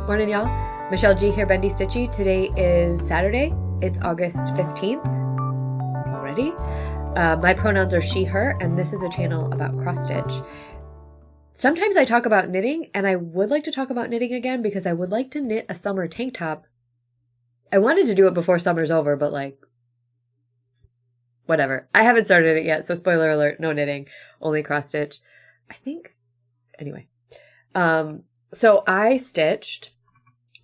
Morning, y'all. Michelle G here, Bendy Stitchy. Today is Saturday. It's August 15th already. My pronouns are she, her, and this is a channel about cross stitch. Sometimes I talk about knitting, and I would like to talk about knitting again because I would like to knit a summer tank top. I wanted to do it before summer's over, but like, whatever. I haven't started it yet, so spoiler alert, no knitting, only cross stitch. I think, anyway. So I stitched.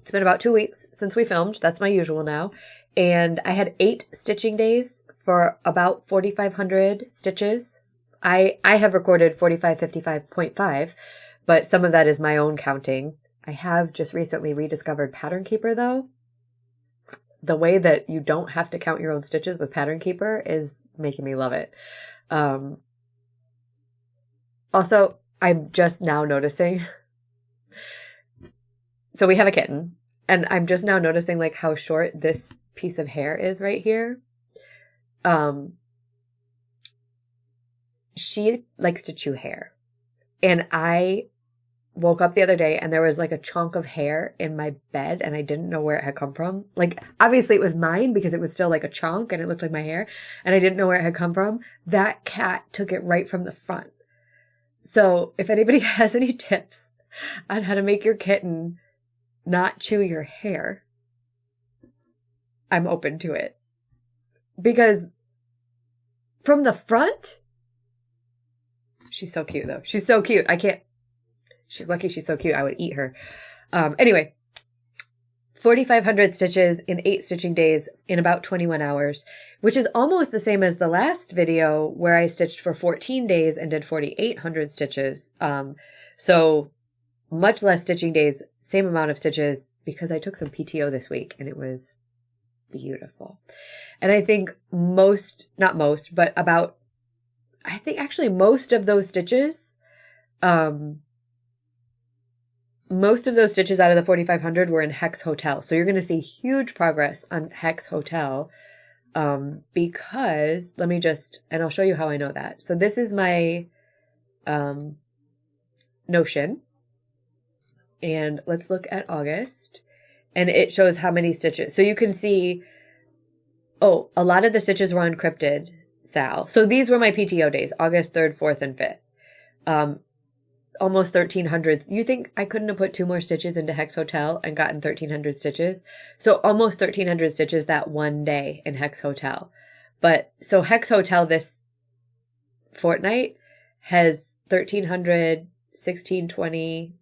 It's been about 2 weeks since we filmed. That's my usual now. And I had 8 stitching days for about 4,500 stitches. I have recorded 4555.5, but some of that is my own counting. I have just recently rediscovered Pattern Keeper, though. The way that you don't have to count your own stitches with Pattern Keeper is making me love it. Also, I'm just now noticing... So we have a kitten, and I'm just now noticing like how short this piece of hair is right here. She likes to chew hair. And I woke up the other day and there was like a chunk of hair in my bed and I didn't know where it had come from. Like, obviously it was mine because it was still like a chunk and it looked like my hair, and I didn't know where it had come from. That cat took it right from the front. So if anybody has any tips on how to make your kitten not chew your hair, I'm open to it. Because from the front, she's so cute though. She's so cute. She's lucky she's so cute. I would eat her. Anyway, 4,500 stitches in 8 stitching days in about 21 hours, which is almost the same as the last video where I stitched for 14 days and did 4,800 stitches. So much less stitching days, same amount of stitches, because I took some PTO this week and it was beautiful. And I think most of those stitches, most of those stitches out of the 4,500 were in Hex Hotel. So you're going to see huge progress on Hex Hotel, because and I'll show you how I know that. So this is my Notion. And let's look at August, and it shows how many stitches. So you can see, a lot of the stitches were on Cryptid, Sal. So these were my PTO days, August 3rd, 4th, and 5th. Almost 1,300. You think I couldn't have put 2 more stitches into Hex Hotel and gotten 1,300 stitches? So almost 1,300 stitches that one day in Hex Hotel. But so Hex Hotel this fortnight has 1,300, 1,620,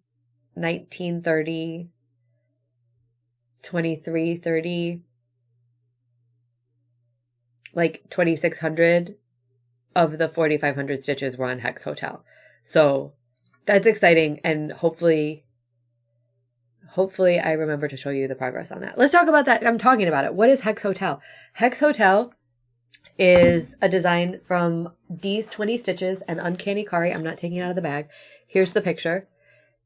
1930, 2330, like 2,600 of the 4,500 stitches were on Hex Hotel. So that's exciting, and hopefully I remember to show you the progress on that. Let's talk about that. I'm talking about it. What is Hex Hotel? Hex Hotel is a design from D's 20 Stitches and Uncanny Kari. I'm not taking it out of the bag. Here's the picture.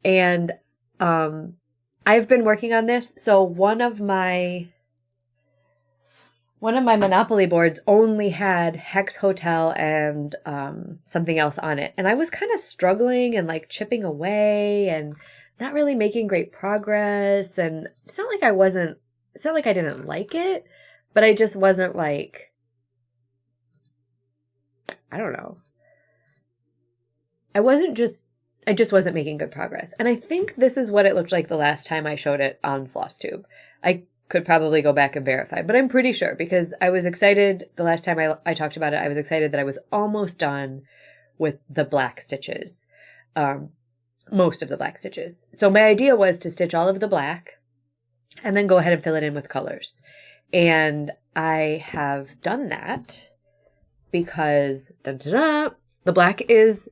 And I've been working on this. So one of my Monopoly boards only had Hex Hotel and something else on it. And I was kind of struggling and like chipping away and not really making great progress. And it's not like I didn't like it, but I just wasn't like, I don't know. I just wasn't making good progress. And I think this is what it looked like the last time I showed it on Flosstube. I could probably go back and verify, but I'm pretty sure because I was excited the last time I talked about it. I was excited that I was almost done with the black stitches, most of the black stitches. So my idea was to stitch all of the black and then go ahead and fill it in with colors. And I have done that because the black is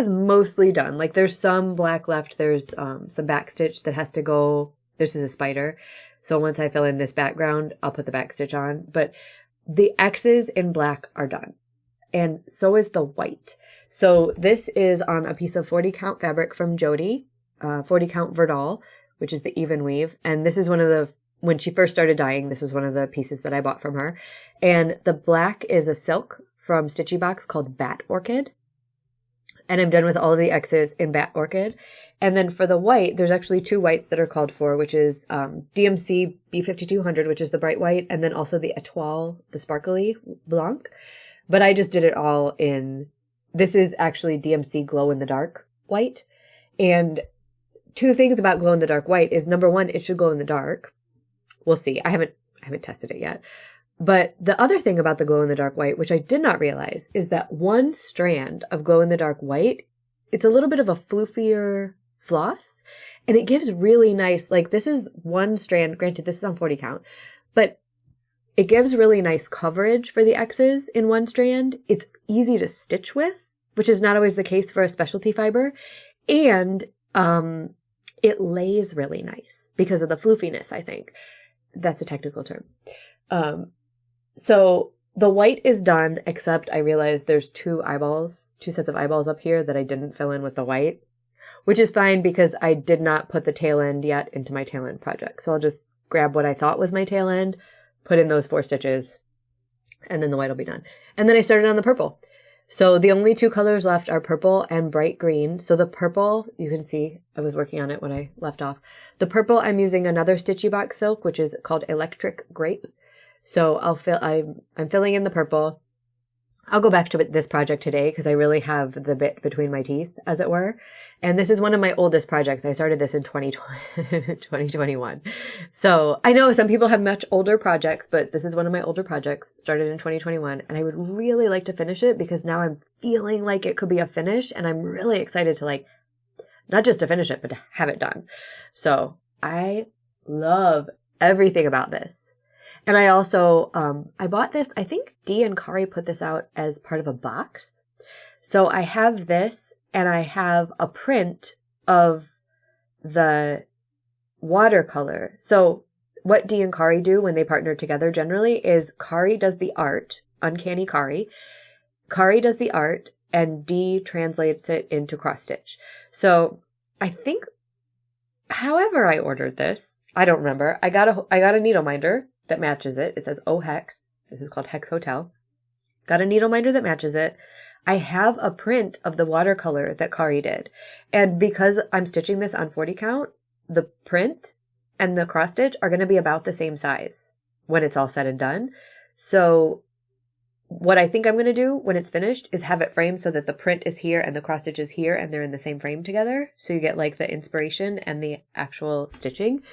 mostly done. Like there's some black left. There's some back stitch that has to go. This is a spider. So once I fill in this background, I'll put the back stitch on. But the X's in black are done. And so is the white. So this is on a piece of 40 count fabric from Jody, 40 count Verdal, which is the even weave. And this is when she first started dyeing, this was one of the pieces that I bought from her. And the black is a silk from Stitchy Box called Bat Orchid. And I'm done with all of the X's in Bat Orchid. And then for the white, there's actually 2 whites that are called for, which is DMC B5200, which is the bright white, and then also the Etoile, the sparkly blanc. But I just did it all in, this is actually DMC glow in the dark white. And 2 things about glow in the dark white is, number 1, it should glow in the dark. We'll see. I haven't tested it yet. But the other thing about the glow in the dark white, which I did not realize, is that 1 strand of glow in the dark white, it's a little bit of a floofier floss, and it gives really nice, like this is 1 strand, granted this is on 40 count, but it gives really nice coverage for the X's in 1 strand. It's easy to stitch with, which is not always the case for a specialty fiber, and it lays really nice because of the floofiness, I think. That's a technical term. So the white is done, except I realized there's 2 sets of eyeballs up here that I didn't fill in with the white, which is fine because I did not put the tail end yet into my tail end project. So I'll just grab what I thought was my tail end, put in those 4 stitches, and then the white will be done. And then I started on the purple. So the only 2 colors left are purple and bright green. So the purple, you can see I was working on it when I left off. The purple, I'm using another Stitchy box silk, which is called Electric Grape. So I'm filling in the purple. I'll go back to this project today because I really have the bit between my teeth, as it were. And this is one of my oldest projects. I started this in 2021. So I know some people have much older projects, but this is one of my older projects, started in 2021. And I would really like to finish it because now I'm feeling like it could be a finish. And I'm really excited to not just to finish it, but to have it done. So I love everything about this. And I also, I bought this, I think Dee and Kari put this out as part of a box. So I have this, and I have a print of the watercolor. So what Dee and Kari do when they partner together generally is Kari does the art, Uncanny Kari. Kari does the art, and Dee translates it into cross stitch. So I think, however I ordered this, I don't remember. I got a needle minder that matches it. It says Oh Hex. This is called Hex Hotel. Got a needle minder that matches it. I have a print of the watercolor that Kari did. And because I'm stitching this on 40 count, the print and the cross stitch are going to be about the same size when it's all said and done. So what I think I'm going to do when it's finished is have it framed so that the print is here and the cross stitch is here and they're in the same frame together. So you get like the inspiration and the actual stitching.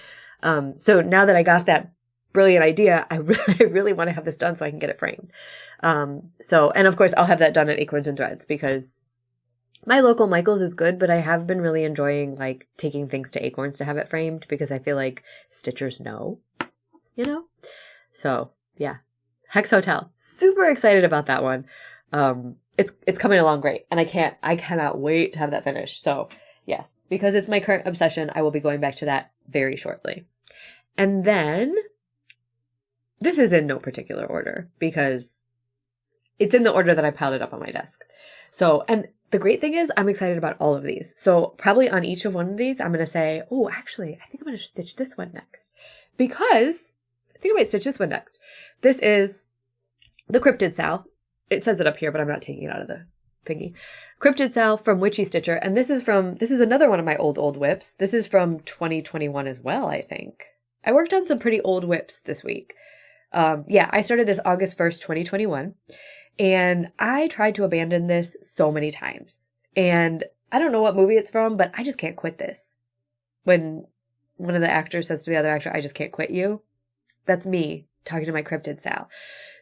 So now that I got that brilliant idea, I really want to have this done so I can get it framed. And of course I'll have that done at Acorns and Threads because my local Michaels is good, but I have been really enjoying taking things to Acorns to have it framed because I feel like stitchers know, So yeah, Hex Hotel, super excited about that one. It's coming along great, and I cannot wait to have that finished. So yes, because it's my current obsession, I will be going back to that very shortly. And then this is in no particular order because it's in the order that I piled it up on my desk. So, and the great thing is I'm excited about all of these. So probably on each of one of these, I'm going to say, oh, actually, I think I'm going to stitch this one next because I think I might stitch this one next. This is the Cryptid Sal. It says it up here, but I'm not taking it out of the thingy. Cryptid Sal from Witchy Stitcher. And this is another one of my old whips. This is from 2021 as well, I think. I worked on some pretty old whips this week. I started this August 1st, 2021, and I tried to abandon this so many times. And I don't know what movie it's from, but I just can't quit this. When one of the actors says to the other actor, I just can't quit you. That's me talking to my Cryptid Sal.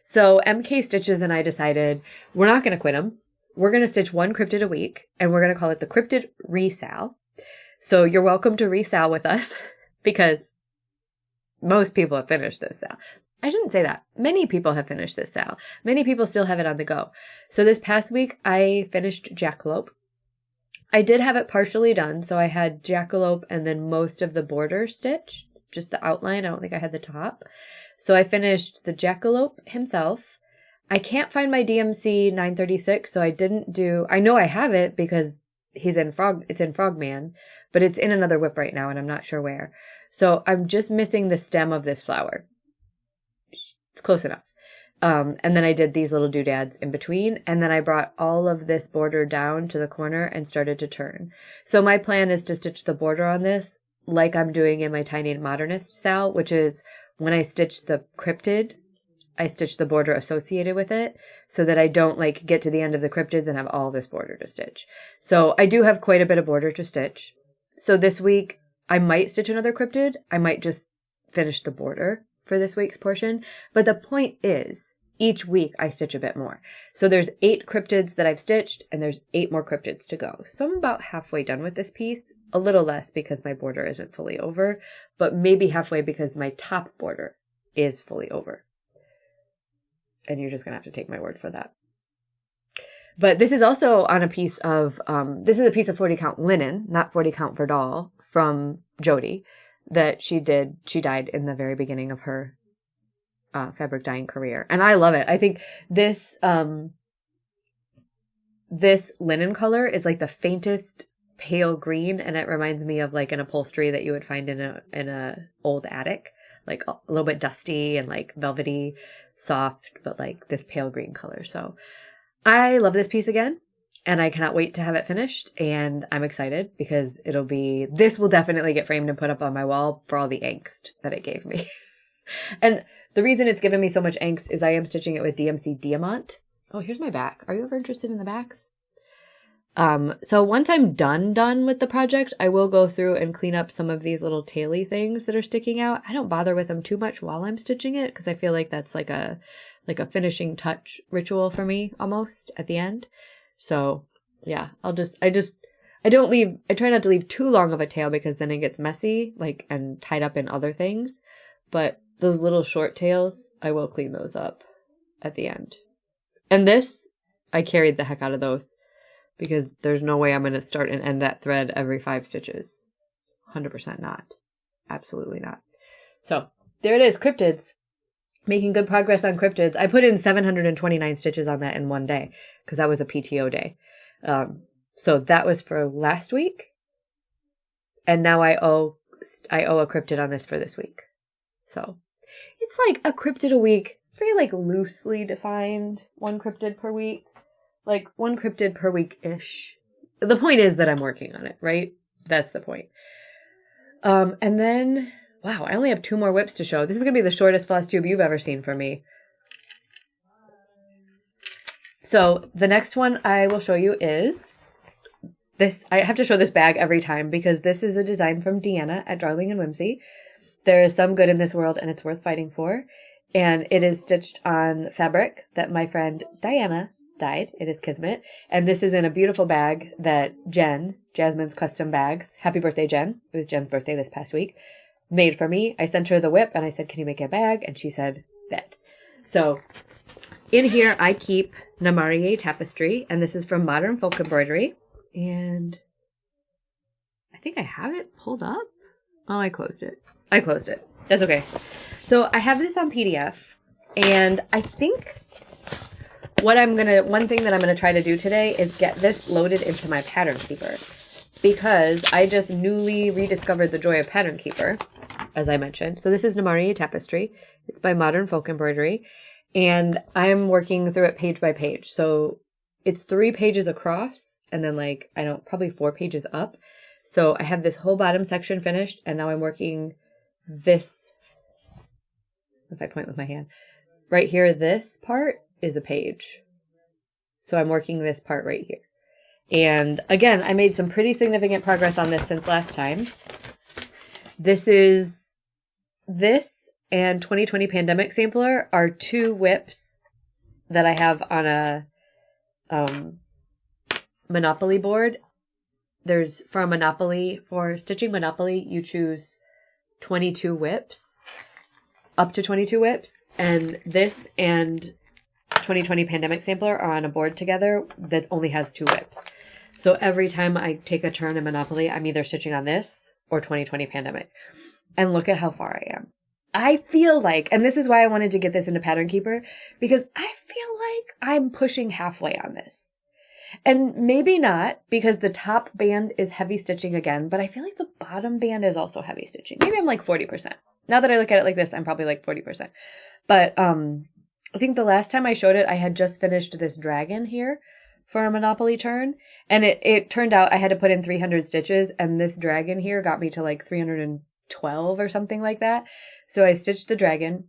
So MK Stitches and I decided we're not going to quit them. We're going to stitch 1 cryptid a week, and we're going to call it the Cryptid Resal. So you're welcome to resal with us because most people have finished this sal. I shouldn't say that. Many people have finished this sal. Many people still have it on the go. So this past week, I finished Jackalope. I did have it partially done. So I had Jackalope and then most of the border stitched, just the outline. I don't think I had the top. So I finished the Jackalope himself. I can't find my DMC 936, so I know I have it because it's in Frogman, but it's in another whip right now and I'm not sure where. So I'm just missing the stem of this flower. It's close enough. And then I did these little doodads in between. And then I brought all of this border down to the corner and started to turn. So my plan is to stitch the border on this like I'm doing in my Tiny Modernist style, which is when I stitch the Cryptid, I stitch the border associated with it so that I don't like get to the end of the Cryptids and have all this border to stitch. So I do have quite a bit of border to stitch. So this week I might stitch another Cryptid. I might just finish the border for this week's portion. But the point is, each week I stitch a bit more. So there's 8 Cryptids that I've stitched and there's 8 more Cryptids to go. So I'm about halfway done with this piece, a little less because my border isn't fully over, but maybe halfway because my top border is fully over. And you're just going to have to take my word for that. But this is also on a piece of, this is a piece of 40 count linen, not 40 count Verdal from Jody that she did. She dyed in the very beginning of her fabric dyeing career. And I love it. I think this, this linen color is like the faintest pale green. And it reminds me of like an upholstery that you would find in a old attic, like a little bit dusty and like velvety, soft, but like this pale green color. So I love this piece again. And I cannot wait to have it finished. And I'm excited because this will definitely get framed and put up on my wall for all the angst that it gave me. And the reason it's given me so much angst is I am stitching it with DMC Diamant. Oh, here's my back. Are you ever interested in the backs? So once I'm done with the project, I will go through and clean up some of these little taily things that are sticking out. I don't bother with them too much while I'm stitching it because I feel like that's like a finishing touch ritual for me almost at the end. So yeah, I try not to leave too long of a tail because then it gets messy, like, and tied up in other things. But those little short tails, I will clean those up at the end. And this, I carried the heck out of those because there's no way I'm going to start and end that thread every 5 stitches. 100% not. Absolutely not. So there it is, Cryptids. Making good progress on Cryptids. I put in 729 stitches on that in one day because that was a PTO day. So that was for last week. And now I owe a Cryptid on this for this week. So it's like a Cryptid a week, very like loosely defined, 1 Cryptid per week, like 1 Cryptid per week-ish. The point is that I'm working on it, right? That's the point. And then, wow, I only have 2 more whips to show. This is going to be the shortest Flosstube you've ever seen from me. So the next one I will show you is this. I have to show this bag every time because this is a design from Deanna at Darling and Whimsy. There is some good in this world and it's worth fighting for. And it is stitched on fabric that my friend Diana dyed. It is Kismet. And this is in a beautiful bag that Jen, Jasmine's Custom Bags, happy birthday Jen, it was Jen's birthday this past week, made for me. I sent her the whip and I said, can you make a bag? And she said, bet. So in here I keep Namarie Tapestry, and this is from Modern Folk Embroidery. And I think I have it pulled up. Oh, I closed it. That's okay. So I have this on PDF, and I think one thing that I'm going to try to do today is get this loaded into my Pattern Keeper, because I just newly rediscovered the joy of Pattern Keeper, as I mentioned. So this is Namarie Tapestry. It's by Modern Folk Embroidery, and I'm working through it page by page. So it's 3 pages across, and then probably 4 pages up. So I have this whole bottom section finished, and now I'm working this, if I point with my hand, right here, this part is a page. So I'm working this part right here. And again, I made some pretty significant progress on this since last time. This and 2020 Pandemic Sampler are 2 whips that I have on a Monopoly board. There's, for stitching Monopoly, you choose 22 whips, up to 22 whips. And this and 2020 Pandemic Sampler are on a board together that only has 2 whips. So every time I take a turn in Monopoly, I'm either stitching on this or 2020 Pandemic. And look at how far I am. I feel like, and this is why I wanted to get this into Pattern Keeper, because I feel like I'm pushing halfway on this. And maybe not, because the top band is heavy stitching again, but I feel like the bottom band is also heavy stitching. Maybe I'm like 40%. Now that I look at it like this, I'm probably like 40%. But I think the last time I showed it, I had just finished this dragon here for a Monopoly turn. And it turned out I had to put in 300 stitches, and this dragon here got me to like 312 or something like that. So I stitched the dragon.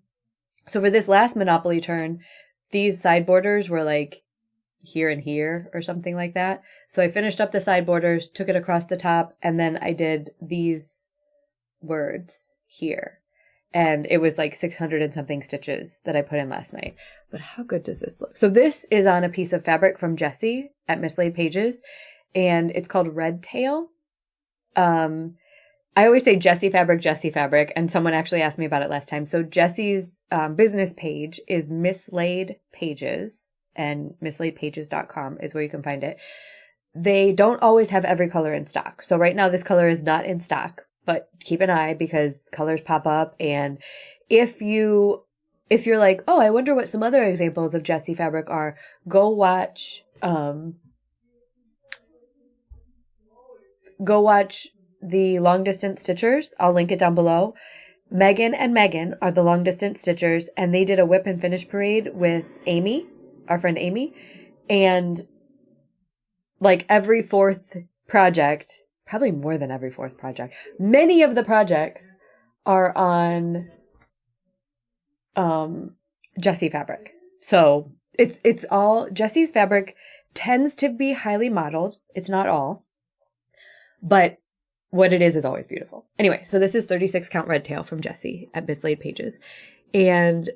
So for this last Monopoly turn, these side borders were like here and here or something like that. So I finished up the side borders, took it across the top, and then I did these words here. And it was like 600 and something stitches that I put in last night. But how good does this look? So this is on a piece of fabric from Jessie at Mislaid Pages, and it's called Red Tail. I always say Jessie fabric, and someone actually asked me about it last time. So Jessie's business page is Mislaid Pages, and mislaidpages.com is where you can find it. They don't always have every color in stock. So right now this color is not in stock, but keep an eye because colors pop up. And if you're like, oh, I wonder what some other examples of Jessie fabric are, go watch the Long Distance Stitchers. I'll link it down below. Megan and Megan are the Long Distance Stitchers, and they did a whip and finish parade with Amy, our friend Amy, and like every fourth project, probably more than every fourth project, many of the projects are on Jessie fabric. So it's all Jessie's fabric tends to be highly modeled. It's not all, but what it is always beautiful. Anyway, so this is 36 count red tail from Jessie at Mislaid Pages. And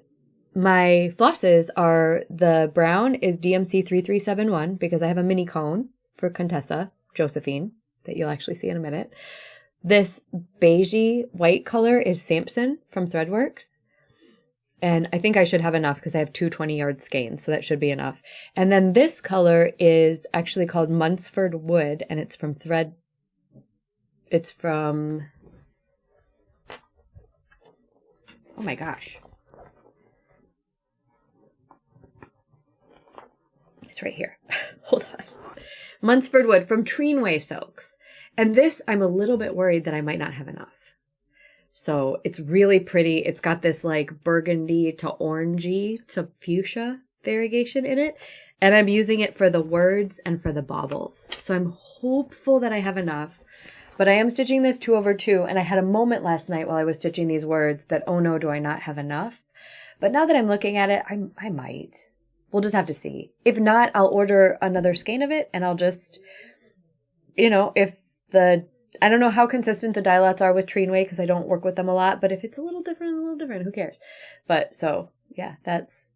my flosses are, the brown is DMC 3371 because I have a mini cone for Contessa Josephine that you'll actually see in a minute. This beigey white color is Samson from Threadworks. And I think I should have enough because I have two 20-yard skeins, so that should be enough. And then this color is actually called Munsford Wood, and it's from It's from, oh my gosh. It's right here. Hold on. Munsford Wood from Treenway Silks. And this, I'm a little bit worried that I might not have enough. So it's really pretty. It's got this like burgundy to orangey to fuchsia variegation in it. And I'm using it for the words and for the baubles. So I'm hopeful that I have enough. But I am stitching this 2/2, and I had a moment last night while I was stitching these words that, oh no, do I not have enough? But now that I'm looking at it, I might. We'll just have to see. If not, I'll order another skein of it, and I'll just, I don't know how consistent the dye lots are with Treenway because I don't work with them a lot, but if it's a little different, who cares? But so, yeah, that's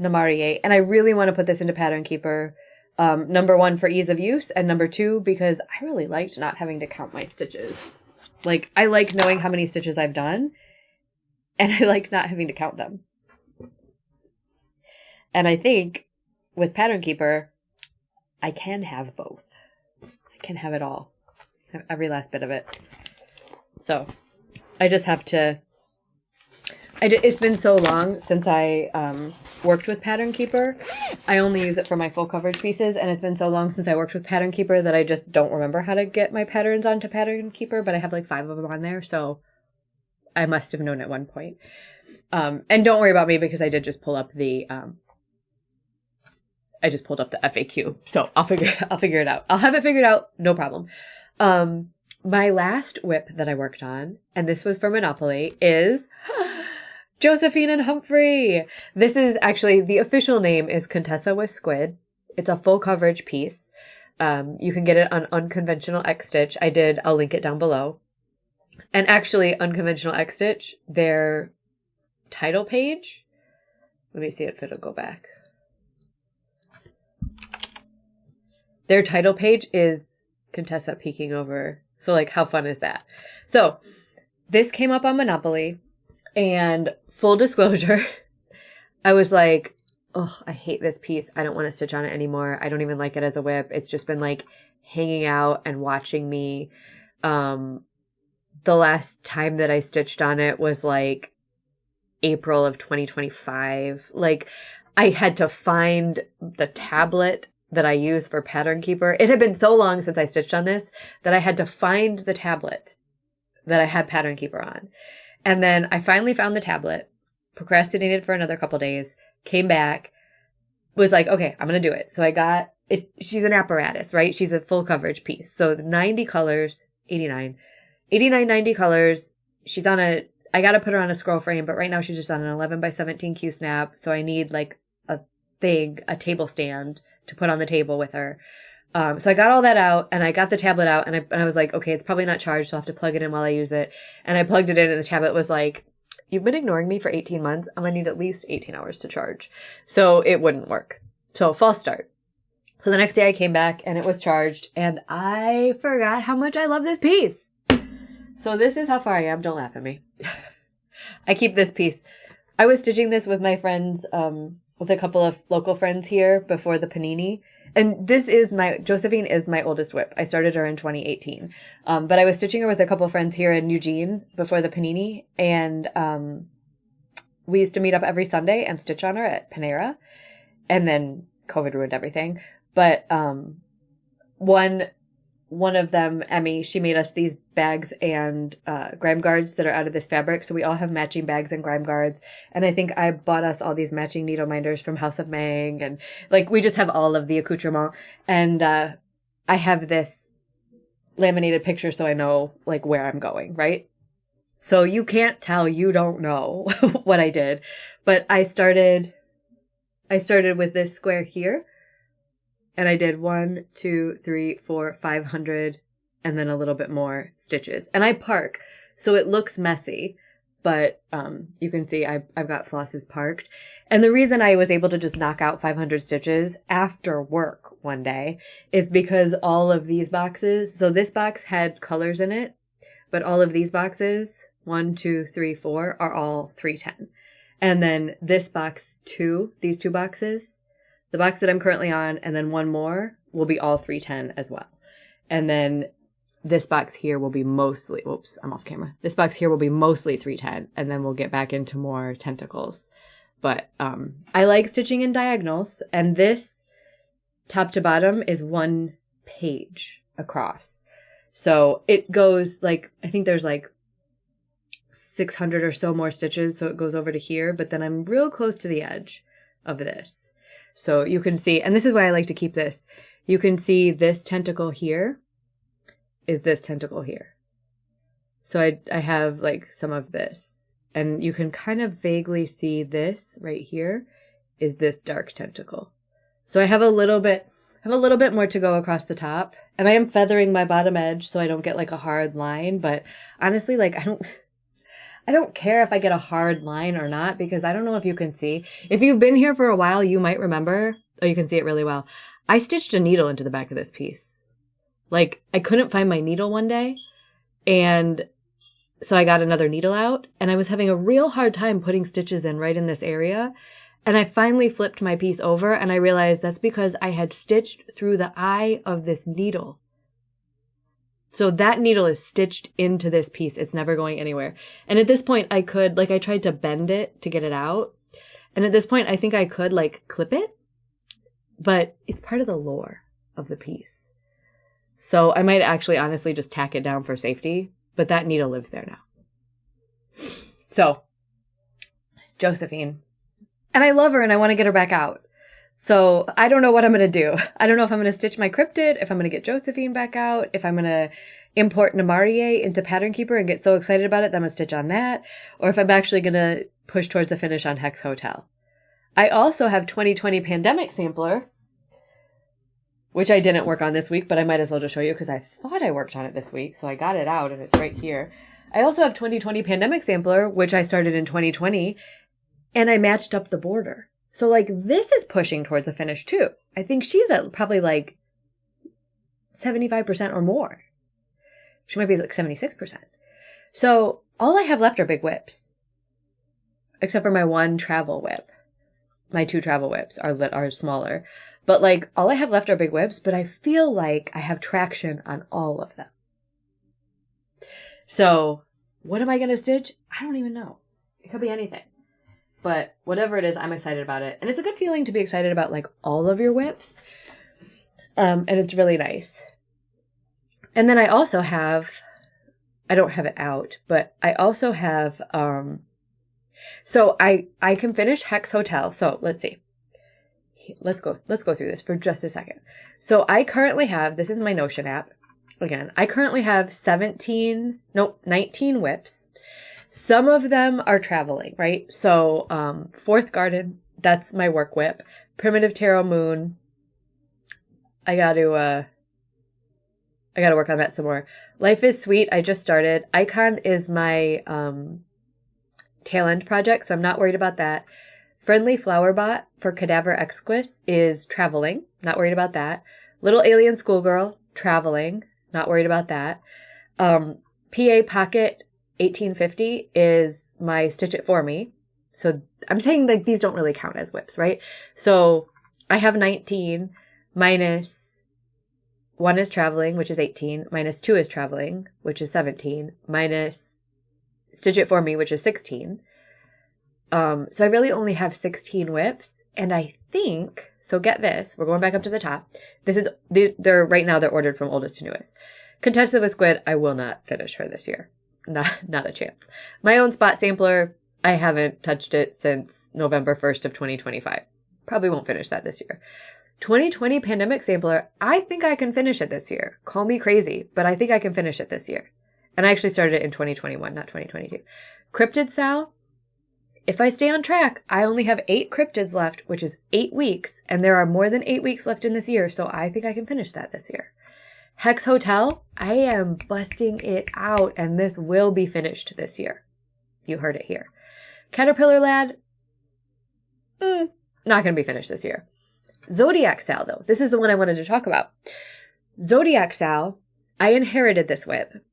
Namarie. And I really want to put this into Pattern Keeper. Number one, for ease of use, and number two, because I really liked not having to count my stitches. Like, I like knowing how many stitches I've done, and I like not having to count them. And I think with Pattern Keeper, I can have both. I can have it all. Have every last bit of it. So, I just have to... It's been so long since I worked with Pattern Keeper. I only use it for my full coverage pieces, and it's been so long since I worked with Pattern Keeper that I just don't remember how to get my patterns onto Pattern Keeper, but I have like 5 of them on there, so I must have known at one point. And don't worry about me because I did just pull up the FAQ, so I'll figure it out. I'll have it figured out, no problem. My last whip that I worked on, and this was for Monopoly, is Josephine and Humphrey. This is actually, the official name is Contessa with Squid. It's a full coverage piece. You can get it on Unconventional X Stitch. I'll link it down below. And actually, Unconventional X Stitch, their title page, let me see if it'll go back. Their title page is Contessa peeking over. So like, how fun is that? So this came up on Monopoly. And full disclosure, I was like, oh, I hate this piece. I don't want to stitch on it anymore. I don't even like it as a whip. It's just been like hanging out and watching me. The last time that I stitched on it was like April of 2025. Like I had to find the tablet that I use for Pattern Keeper. It had been so long since I stitched on this that I had to find the tablet that I had Pattern Keeper on. And then I finally found the tablet, procrastinated for another couple days, came back, was like, okay, I'm going to do it. So I got it. She's an apparatus, right? She's a full coverage piece. So 90 colors, 89, 90 colors. She's on I got to put her on a scroll frame, but right now she's just on an 11 by 17 Q snap. So I need like a table stand to put on the table with her. So I got all that out, and I got the tablet out, and I was like, okay, it's probably not charged, so I'll have to plug it in while I use it. And I plugged it in, and the tablet was like, you've been ignoring me for 18 months. I'm going to need at least 18 hours to charge. So it wouldn't work. So false start. So the next day I came back, and it was charged, and I forgot how much I love this piece. So this is how far I am. Don't laugh at me. I keep this piece. I was stitching this with my friends, with a couple of local friends here before the panini. And Josephine is my oldest whip. I started her in 2018. But I was stitching her with a couple of friends here in Eugene before the panini. And we used to meet up every Sunday and stitch on her at Panera. And then COVID ruined everything. But one of them, Emmy, she made us these bags and grime guards that are out of this fabric. So we all have matching bags and grime guards. And I think I bought us all these matching needle minders from House of Mang. And like, we just have all of the accoutrement. And I have this laminated picture so I know like where I'm going, right? So you can't tell, you don't know what I did. But I started with this square here. And I did 1, 2, 3, 4, 500, and then a little bit more stitches. And I park, so it looks messy, but you can see I've got flosses parked. And the reason I was able to just knock out 500 stitches after work one day is because all of these boxes, so this box had colors in it, but all of these boxes, 1, 2, 3, 4, are all 310. And then this box 2, these 2 boxes, the box that I'm currently on, and then one more will be all 310 as well. And then this box here will be mostly, whoops, I'm off camera. This box here will be mostly 310, and then we'll get back into more tentacles. But I like stitching in diagonals, and this top to bottom is 1 page across. So it goes like, I think there's like 600 or so more stitches, so it goes over to here, but then I'm real close to the edge of this. So you can see, and this is why I like to keep this. You can see this tentacle here is this tentacle here. So I have like some of this, and you can kind of vaguely see this right here is this dark tentacle. So I have a little bit more to go across the top, and I am feathering my bottom edge so I don't get like a hard line. But honestly, like I don't care if I get a hard line or not, because I don't know if you can see. If you've been here for a while, you might remember. Oh, you can see it really well. I stitched a needle into the back of this piece. Like, I couldn't find my needle one day, and so I got another needle out, and I was having a real hard time putting stitches in right in this area. And I finally flipped my piece over, and I realized that's because I had stitched through the eye of this needle. So that needle is stitched into this piece. It's never going anywhere. And at this point I tried to bend it to get it out. And at this point I think I could like clip it, but it's part of the lore of the piece. So I might actually honestly just tack it down for safety, but that needle lives there now. So Josephine, and I love her and I want to get her back out. So I don't know what I'm going to do. I don't know if I'm going to stitch my Cryptid, if I'm going to get Josephine back out, if I'm going to import Namarie into Pattern Keeper and get so excited about it that I'm going to stitch on that, or if I'm actually going to push towards a finish on Hex Hotel. I also have 2020 Pandemic Sampler, which I didn't work on this week, but I might as well just show you because I thought I worked on it this week, so I got it out and it's right here. I also have 2020 Pandemic Sampler, which I started in 2020, and I matched up the border. So, like, this is pushing towards a finish, too. I think she's at probably, like, 75% or more. She might be, like, 76%. So, all I have left are big whips. Except for my 1 travel whip. My 2 travel whips are smaller. But, like, all I have left are big whips, but I feel like I have traction on all of them. So, what am I going to stitch? I don't even know. It could be anything. But whatever it is, I'm excited about it. And it's a good feeling to be excited about, like, all of your whips. And it's really nice. And then I also have, I don't have it out, but I also have So I can finish Hex Hotel. So let's see. Let's go through this for just a second. So I currently have, this is my Notion app. Again, I currently have 19 whips. Some of them are traveling, right? So Fourth Garden, that's my work whip. Primitive Tarot Moon. I got to work on that some more. Life is Sweet, I just started. Icon is my tail end project, so I'm not worried about that. Friendly Flower Bot for Cadaver Exquis is traveling. Not worried about that. Little Alien Schoolgirl, traveling. Not worried about that. PA Pocket 1850 is my Stitch It For Me. So I'm saying like these don't really count as whips, right? So I have 19 minus 1 is traveling, which is 18, minus 2 is traveling, which is 17, minus Stitch It For Me, which is 16. So I really only have 16 whips, and I think, so get this, we're going back up to the top. They're right now they're ordered from oldest to newest. Contessa with Squid, I will not finish her this year. Not a chance. My own spot sampler, I haven't touched it since November 1st of 2025. Probably won't finish that this year. 2020 pandemic sampler, I think I can finish it this year. Call me crazy, but I think I can finish it this year. And I actually started it in 2021, not 2022. Cryptid Sal, if I stay on track, I only have 8 cryptids left, which is 8 weeks, and there are more than 8 weeks left in this year, so I think I can finish that this year. Hex Hotel, I am busting it out, and this will be finished this year. You heard it here. Caterpillar Lad, not going to be finished this year. Zodiac Sal, though. This is the one I wanted to talk about. Zodiac Sal, I inherited this whip.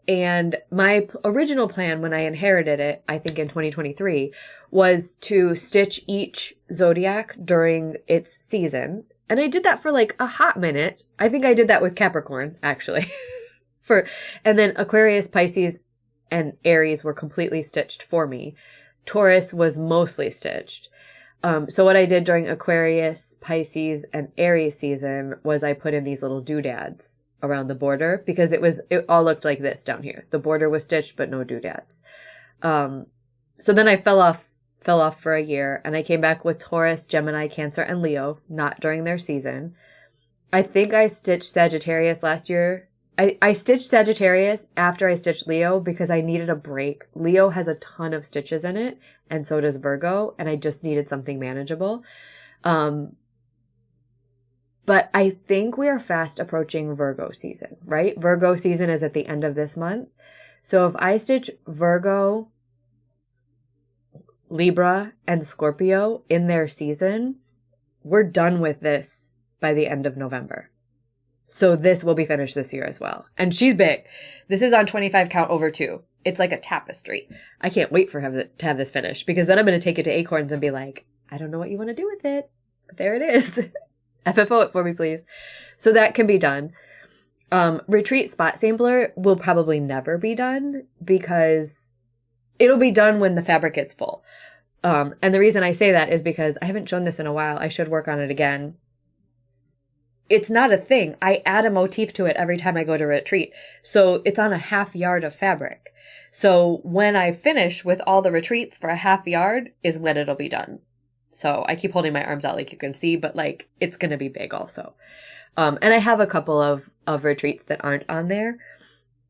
And my original plan when I inherited it, I think in 2023, was to stitch each Zodiac during its season. And I did that for like a hot minute. I think I did that with Capricorn, actually. And then Aquarius, Pisces, and Aries were completely stitched for me. Taurus was mostly stitched. So what I did during Aquarius, Pisces, and Aries season was I put in these little doodads around the border because it all looked like this down here. The border was stitched, but no doodads. So then I fell off for a year, and I came back with Taurus, Gemini, Cancer, and Leo, not during their season. I think I stitched Sagittarius last year. I stitched Sagittarius after I stitched Leo because I needed a break. Leo has a ton of stitches in it, and so does Virgo, and I just needed something manageable. But I think we are fast approaching Virgo season, right? Virgo season is at the end of this month. So if I stitch Virgo, Libra, and Scorpio in their season, we're done with this by the end of November. So this will be finished this year as well. And she's big. This is on 25 count over 2. It's like a tapestry. I can't wait for her to have this finished because then I'm going to take it to Acorns and be like, I don't know what you want to do with it, but there it is. FFO it for me, please. So that can be done. Retreat spot sampler will probably never be done because it'll be done when the fabric is full. And the reason I say that is because I haven't shown this in a while. I should work on it again. It's not a thing. I add a motif to it every time I go to retreat. So it's on a half yard of fabric. So when I finish with all the retreats for a half yard is when it'll be done. So I keep holding my arms out like you can see, but like it's going to be big also. And I have a couple of retreats that aren't on there.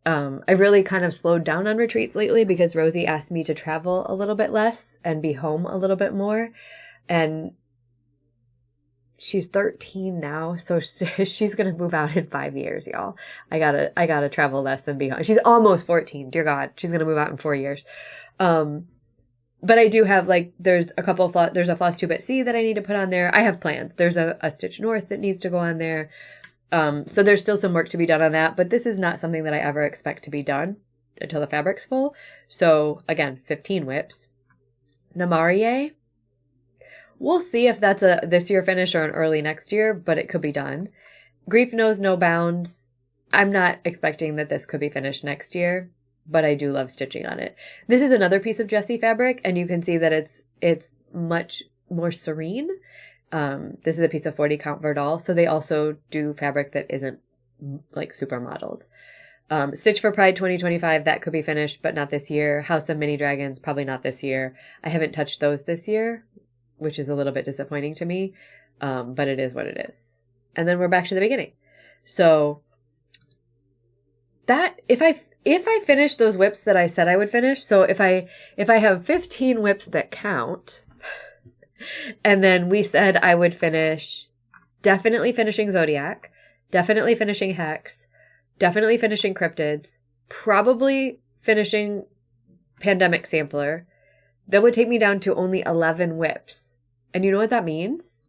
I really kind of slowed down on retreats lately because Rosie asked me to travel a little bit less and be home a little bit more. And she's 13 now, so she's going to move out in 5 years, y'all. I gotta travel less and be home. She's almost 14. Dear God, she's going to move out in 4 years. But I do have, like, there's a Flosstube at sea that I need to put on there. I have plans. There's a Stitch North that needs to go on there. So there's still some work to be done on that, but this is not something that I ever expect to be done until the fabric's full. So, again, 15 whips. Namarie. We'll see if that's a this year finish or an early next year, but it could be done. Grief Knows No Bounds. I'm not expecting that this could be finished next year, but I do love stitching on it. This is another piece of Jessie fabric, and you can see that it's much more serene. This is a piece of 40 count Verdal, so they also do fabric that isn't like super modeled. Stitch for Pride 2025, that could be finished, but not this year. House of Mini Dragons, probably not this year. I haven't touched those this year, which is a little bit disappointing to me, but it is what it is. And then we're back to the beginning. So that if I finish those whips that I said I would finish, so if I have 15 whips that count, and then we said I would finish, definitely finishing Zodiac, definitely finishing Hex, definitely finishing Cryptids, probably finishing Pandemic Sampler, that would take me down to only 11 whips. And you know what that means?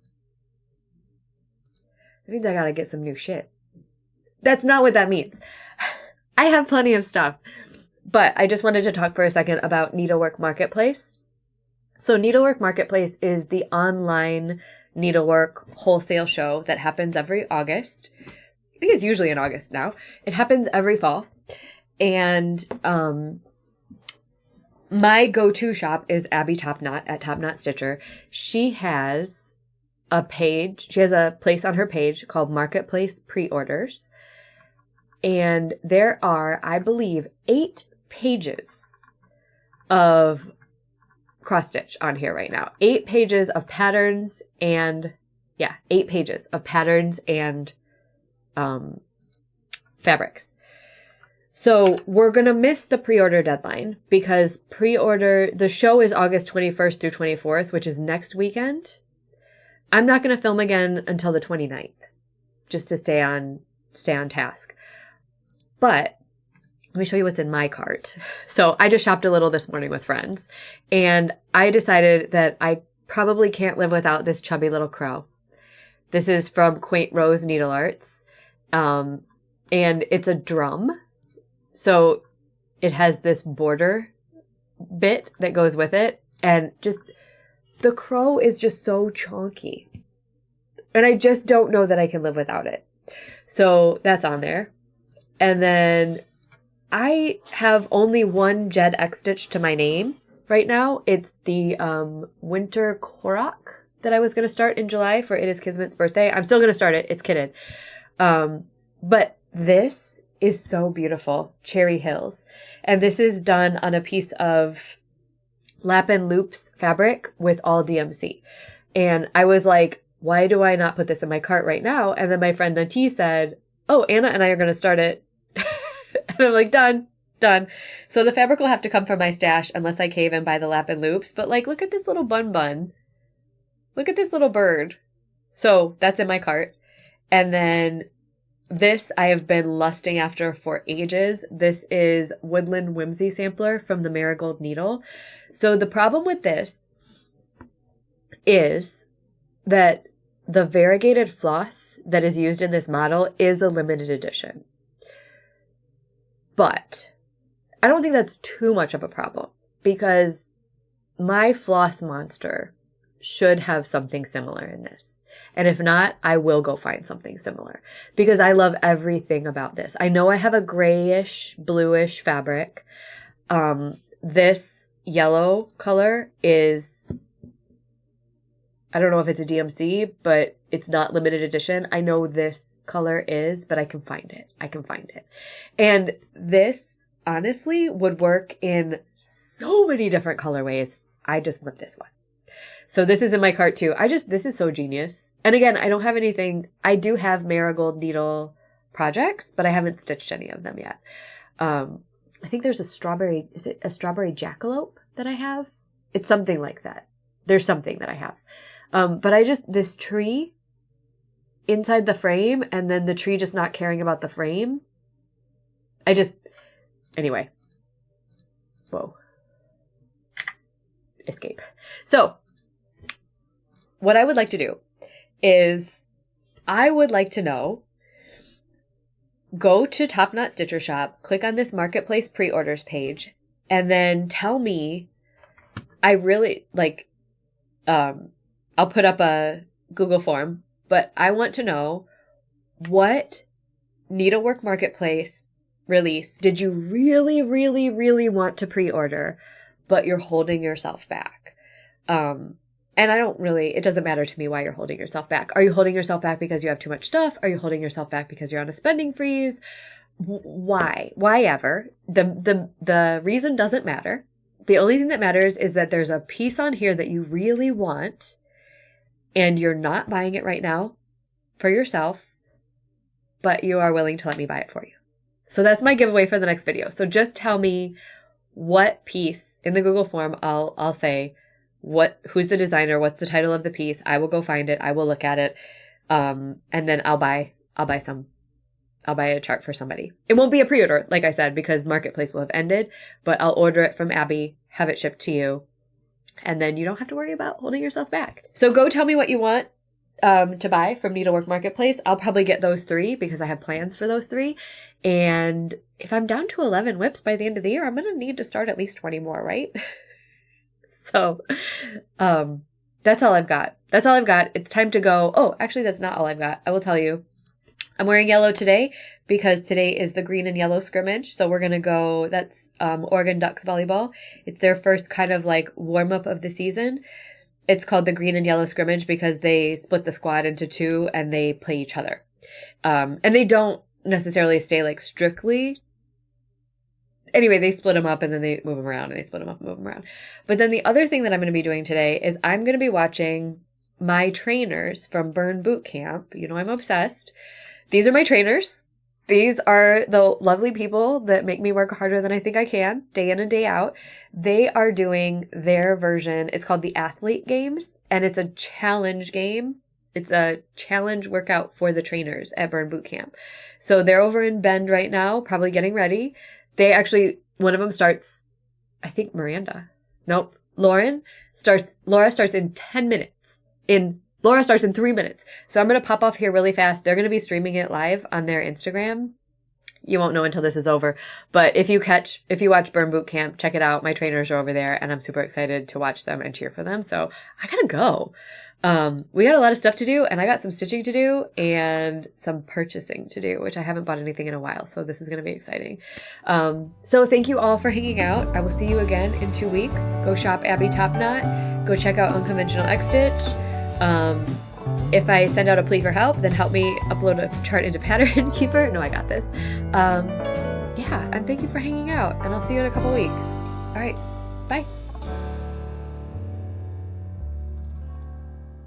That means I gotta get some new shit. That's not what that means. I have plenty of stuff. But I just wanted to talk for a second about Needlework Marketplace. So Needlework Marketplace is the online needlework wholesale show that happens every August. I think it's usually in August now. It happens every fall. And my go-to shop is Abby Topknot at Topknot Stitcher. She has a page. She has a place on her page called Marketplace Pre-Orders. And there are, I believe, 8 pages of cross stitch on here right now. 8 pages of patterns and, 8 pages of patterns and fabrics. So we're going to miss the pre-order deadline because the show is August 21st through 24th, which is next weekend. I'm not going to film again until the 29th, just to stay on task. But let me show you what's in my cart. So I just shopped a little this morning with friends, and I decided that I probably can't live without this chubby little crow. This is from Quaint Rose Needle Arts, and it's a drum. So it has this border bit that goes with it, and just the crow is just so chunky. And I just don't know that I can live without it. So that's on there. And then I have only one Jed X stitch to my name right now. It's the Winter Korok that I was going to start in July for It Is Kismet's birthday. I'm still going to start it. It's kitted. But this is so beautiful. Cherry Hills. And this is done on a piece of Lap and Loops fabric with all DMC. And I was like, why do I not put this in my cart right now? And then my friend Nati said, oh, Anna and I are going to start it. And I'm like, done. So the fabric will have to come from my stash unless I cave and buy the Lap and Loops. But like, look at this little bun. Look at this little bird. So that's in my cart. And then this I have been lusting after for ages. This is Woodland Whimsy Sampler from the Marigold Needle. So the problem with this is that the variegated floss that is used in this model is a limited edition. But I don't think that's too much of a problem because my floss monster should have something similar in this. And if not, I will go find something similar because I love everything about this. I know I have a grayish, bluish fabric. This yellow color is, I don't know if it's a DMC, but it's not limited edition. I know this color is, but I can find it. And this honestly would work in so many different colorways. I just want this one. So this is in my cart too. This is so genius. And again, I don't have anything. I do have Marigold Needle projects, but I haven't stitched any of them yet. I think there's is it a strawberry jackalope that I have? It's something like that. There's something that I have. But this tree inside the frame and then the tree just not caring about the frame. Anyway. Whoa. Escape. So what I would like to do is I would like to know, go to Top Knot Stitcher Shop, click on this Marketplace pre-orders page, and then tell me, I really like, I'll put up a Google form, but I want to know what Needlework Marketplace release did you really, really, really want to pre-order, but you're holding yourself back. And it doesn't matter to me why you're holding yourself back. Are you holding yourself back because you have too much stuff? Are you holding yourself back because you're on a spending freeze? Why ever. The reason doesn't matter. The only thing that matters is that there's a piece on here that you really want and you're not buying it right now for yourself, but you are willing to let me buy it for you. So that's my giveaway for the next video. So just tell me what piece in the Google form. I'll say who's the designer, what's the title of the piece. I will go find it. I will look at it. And then I'll buy a chart for somebody. It won't be a pre-order, like I said, because Marketplace will have ended, but I'll order it from Abby, have it shipped to you, and then you don't have to worry about holding yourself back. So go tell me what you want to buy from Needlework Marketplace. I'll probably get those 3 because I have plans for those 3. And if I'm down to 11 whips by the end of the year, I'm going to need to start at least 20 more, right? So that's all I've got. That's all I've got. It's time to go. Oh, actually, that's not all I've got. I will tell you. I'm wearing yellow today because today is the green and yellow scrimmage. So we're going to go, that's Oregon Ducks volleyball. It's their first kind of like warm up of the season. It's called the green and yellow scrimmage because they split the squad into 2 and they play each other. And they don't necessarily stay like strictly. Anyway, they split them up and then they move them around and they split them up and move them around. But then the other thing that I'm going to be doing today is I'm going to be watching my trainers from Burn Boot Camp. You know, I'm obsessed. These are my trainers. These are the lovely people that make me work harder than I think I can, day in and day out. They are doing their version. It's called the Athlete Games, and it's a challenge game. It's a challenge workout for the trainers at Burn Boot Camp. So they're over in Bend right now, probably getting ready. They actually, one of them starts, I think Laura starts in 10 minutes. Laura starts in 3 minutes. So I'm going to pop off here really fast. They're going to be streaming it live on their Instagram. You won't know until this is over. But if you watch Burn Boot Camp, check it out. My trainers are over there and I'm super excited to watch them and cheer for them. So I got to go. We got a lot of stuff to do and I got some stitching to do and some purchasing to do, which I haven't bought anything in a while. So this is going to be exciting. So thank you all for hanging out. I will see you again in 2 weeks. Go shop Abby Topknot. Go check out Unconventional X Stitch. If I send out a plea for help, then help me upload a chart into Pattern Keeper. No, I got this. Yeah, and thank you for hanging out, and I'll see you in a couple weeks. All right, bye.